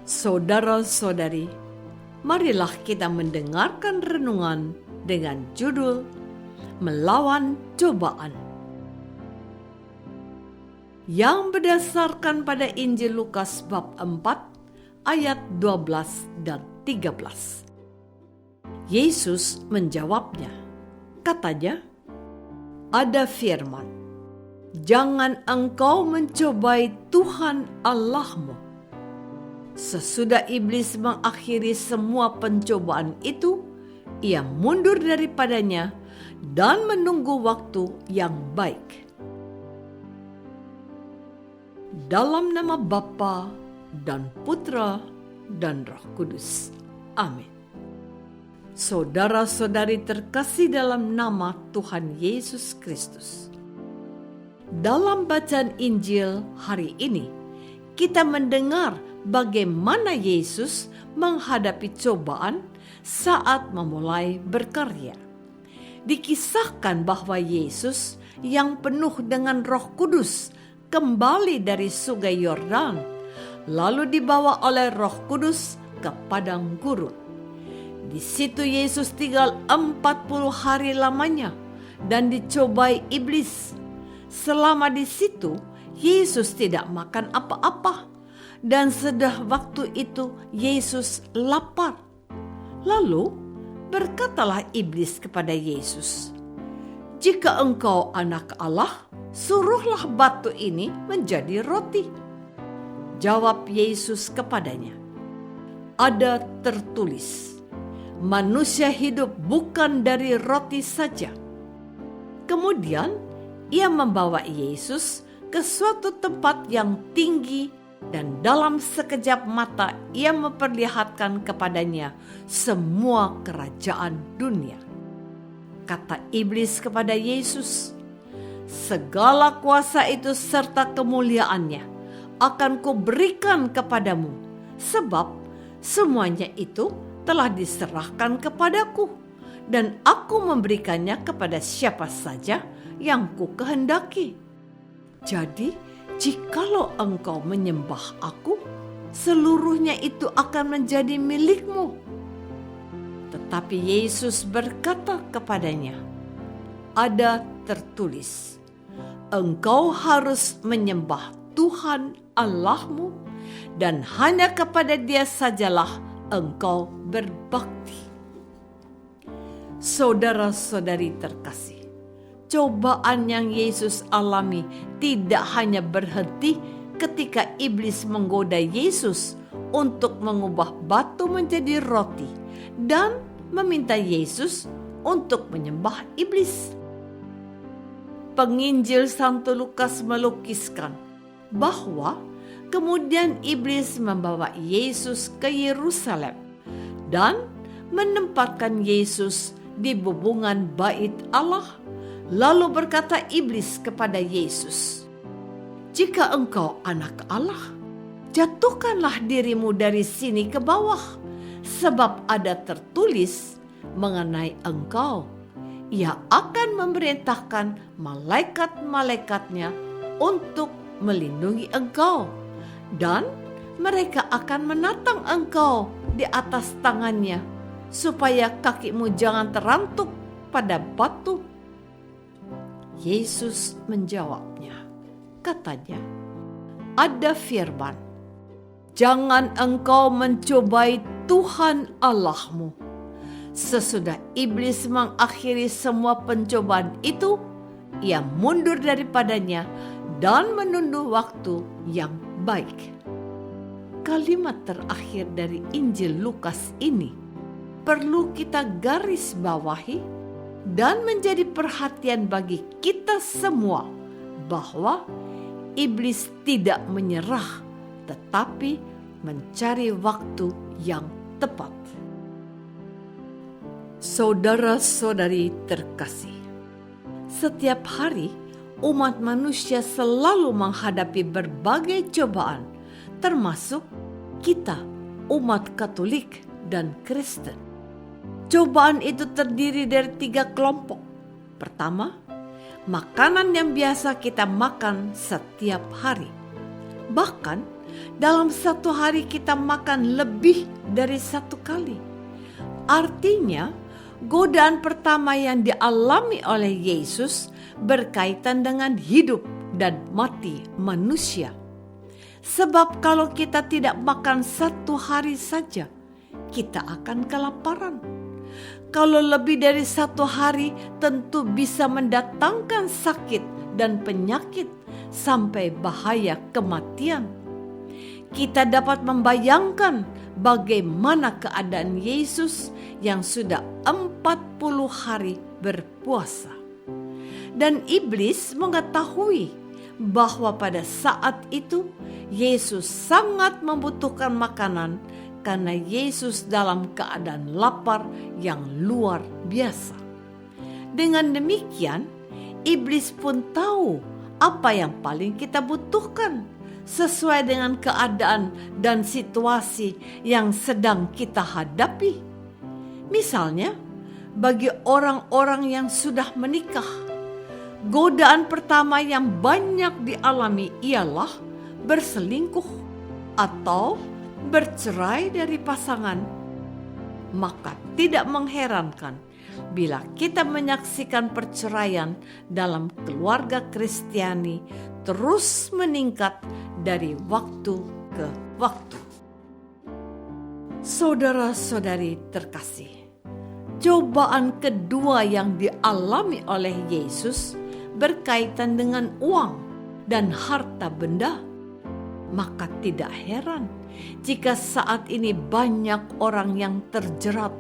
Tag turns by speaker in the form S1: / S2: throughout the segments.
S1: Saudara-saudari, marilah kita mendengarkan renungan dengan judul Melawan Cobaan, yang berdasarkan pada Injil Lukas bab 4 ayat 12 dan 13. Yesus menjawabnya, katanya, ada firman, jangan engkau mencobai Tuhan Allahmu. Sesudah iblis mengakhiri semua pencobaan itu, ia mundur daripadanya dan menunggu waktu yang baik. Dalam nama Bapa dan Putra dan Roh Kudus. Amin. Saudara-saudari terkasih dalam nama Tuhan Yesus Kristus. Dalam bacaan Injil hari ini, kita mendengar bagaimana Yesus menghadapi cobaan saat memulai berkarya. Dikisahkan bahwa Yesus yang penuh dengan Roh Kudus kembali dari Sungai Yordan, lalu dibawa oleh Roh Kudus ke padang gurun. Di situ Yesus tinggal 40 hari lamanya dan dicobai iblis. Selama di situ, Yesus tidak makan apa-apa, dan sudah waktu itu Yesus lapar. Lalu berkatalah iblis kepada Yesus, jika engkau anak Allah, suruhlah batu ini menjadi roti. Jawab Yesus kepadanya, ada tertulis, manusia hidup bukan dari roti saja. Kemudian ia membawa Yesus ke suatu tempat yang tinggi dan dalam sekejap mata ia memperlihatkan kepadanya semua kerajaan dunia. Kata iblis kepada Yesus, segala kuasa itu serta kemuliaannya akan kuberikan kepadamu, sebab semuanya itu telah diserahkan kepadaku, dan aku memberikannya kepada siapa saja yang ku kehendaki. Jadi, jikalau engkau menyembah aku, seluruhnya itu akan menjadi milikmu. Tetapi Yesus berkata kepadanya, ada tertulis, engkau harus menyembah Tuhan Allahmu, dan hanya kepada Dia sajalah engkau berbakti. Saudara-saudari terkasih, cobaan yang Yesus alami tidak hanya berhenti ketika iblis menggoda Yesus untuk mengubah batu menjadi roti dan meminta Yesus untuk menyembah iblis. Penginjil Santo Lukas melukiskan bahwa kemudian iblis membawa Yesus ke Yerusalem dan menempatkan Yesus di bubungan bait Allah. Lalu berkata iblis kepada Yesus, jika engkau anak Allah, jatuhkanlah dirimu dari sini ke bawah, sebab ada tertulis mengenai engkau, Ia akan memerintahkan malaikat-malaikatnya untuk melindungi engkau, dan mereka akan menatang engkau di atas tangannya, supaya kakimu jangan terantuk pada batu. Yesus menjawabnya, katanya, ada firman, jangan engkau mencobai Tuhan Allahmu. Sesudah iblis mengakhiri semua pencobaan itu, ia mundur daripadanya dan menunggu waktu yang baik. Kalimat terakhir dari Injil Lukas ini perlu kita garis bawahi dan menjadi perhatian bagi kita semua, bahwa iblis tidak menyerah, tetapi mencari waktu yang tepat. Saudara-saudari terkasih, setiap hari umat manusia selalu menghadapi berbagai cobaan, termasuk kita, umat Katolik dan Kristen. Cobaan itu terdiri dari 3 kelompok. Pertama, makanan yang biasa kita makan setiap hari. Bahkan Dalam satu hari kita makan lebih dari satu kali. Artinya, godaan pertama yang dialami oleh Yesus berkaitan dengan hidup dan mati manusia. Sebab kalau kita tidak makan satu hari saja, kita akan kelaparan. Kalau lebih dari satu hari, tentu bisa mendatangkan sakit dan penyakit sampai bahaya kematian. Kita dapat membayangkan bagaimana keadaan Yesus yang sudah 40 hari berpuasa. Dan iblis mengetahui bahwa pada saat itu Yesus sangat membutuhkan makanan karena Yesus dalam keadaan lapar yang luar biasa. Dengan demikian, iblis pun tahu apa yang paling kita butuhkan sesuai dengan keadaan dan situasi yang sedang kita hadapi. Misalnya, bagi orang-orang yang sudah menikah, godaan pertama yang banyak dialami ialah berselingkuh atau bercerai dari pasangan. Maka tidak mengherankan bila kita menyaksikan perceraian dalam keluarga Kristiani terus meningkat dari waktu ke waktu. Saudara-saudari terkasih, cobaan kedua yang dialami oleh Yesus berkaitan dengan uang dan harta benda. Maka tidak heran jika saat ini banyak orang yang terjerat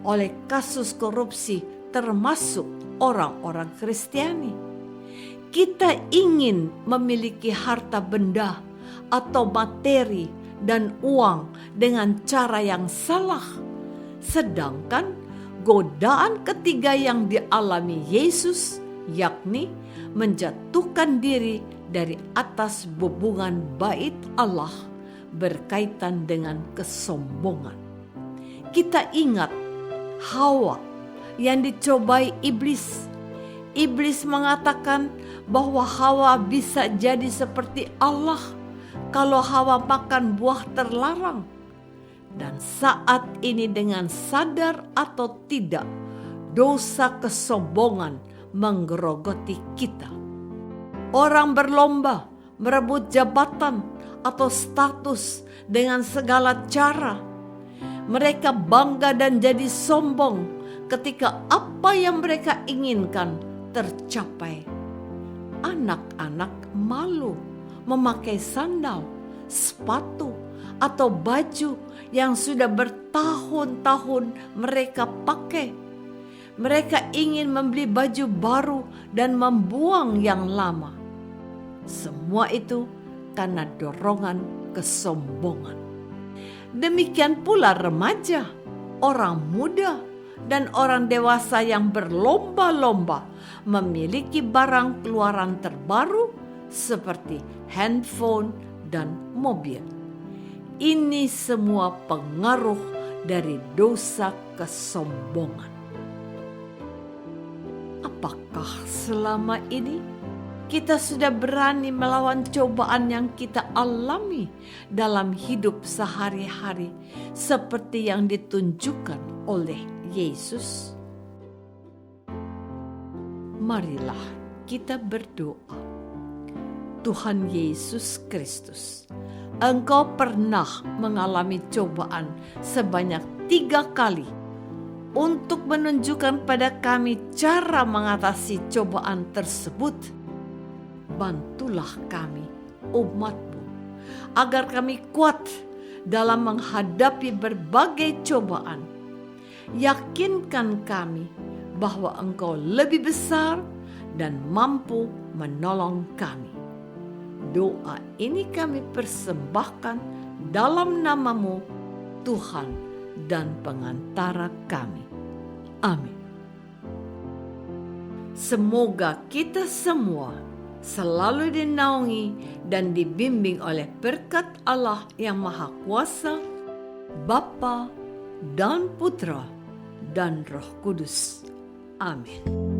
S1: oleh kasus korupsi, termasuk orang-orang Kristiani. Kita ingin memiliki harta benda atau materi dan uang dengan cara yang salah. Sedangkan godaan ketiga yang dialami Yesus, yakni menjatuhkan diri dari atas bubungan bait Allah, berkaitan dengan kesombongan. Kita ingat Hawa yang dicobai iblis. Iblis mengatakan bahwa Hawa bisa jadi seperti Allah kalau Hawa makan buah terlarang. Dan saat ini dengan sadar atau tidak, dosa kesombongan menggerogoti kita. Orang berlomba merebut jabatan atau status dengan segala cara. Mereka bangga dan jadi sombong ketika apa yang mereka inginkan tercapai. Anak-anak malu memakai sandal, sepatu, atau baju yang sudah bertahun-tahun mereka pakai. Mereka ingin membeli baju baru dan membuang yang lama. Semua itu karena dorongan kesombongan. Demikian pula remaja, orang muda, dan orang dewasa yang berlomba-lomba memiliki barang keluaran terbaru seperti handphone dan mobil. Ini semua pengaruh dari dosa kesombongan. Apakah selama ini kita sudah berani melawan cobaan yang kita alami dalam hidup sehari-hari seperti yang ditunjukkan oleh Yesus? Marilah kita berdoa. Tuhan Yesus Kristus, Engkau pernah mengalami cobaan sebanyak 3 kali untuk menunjukkan pada kami cara mengatasi cobaan tersebut. Bantulah kami, umat-Mu, agar kami kuat dalam menghadapi berbagai cobaan. Yakinkan kami bahwa Engkau lebih besar dan mampu menolong kami. Doa ini kami persembahkan dalam nama-Mu, Tuhan dan pengantara kami. Amin. Semoga kita semua selalu dinaungi dan dibimbing oleh berkat Allah yang Maha Kuasa, Bapa dan Putra dan Roh Kudus. Amin.